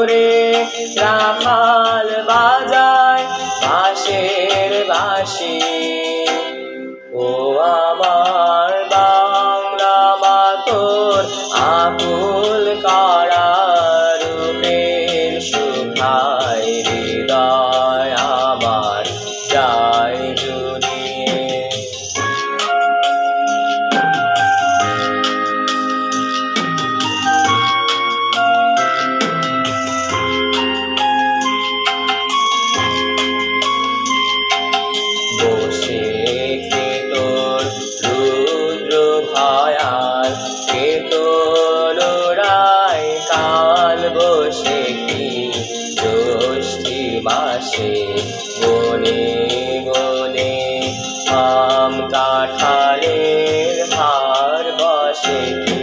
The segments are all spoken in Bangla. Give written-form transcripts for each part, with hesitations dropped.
করে রাখাল বাজায় বাঁশের বাঁশি। ও আমার বাংলা মা তোর আকুল কারারূপের শুভায় হৃদয় আমার যায় জুড়িয়ে। বসে কে তোর রুদ্র ভয়াল কে তোর রায় কাল বসে কি জ্যৈষ্ঠী মাসে বনে বনে আম কাঁঠালের হার বসে কি।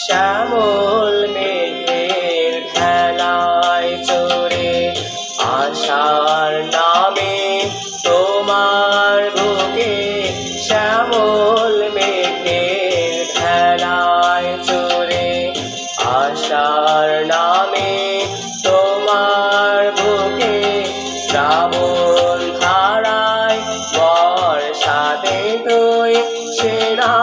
শ্যামল মেঘের ভেলায় চড়ে আশার নামে তোমার বুকে। শ্যামল মেঘের ভেলায় চড়ে আশার নামে তোমার বুকে। শ্রাবণ ধারায় বর্ষাতে তুই সেনা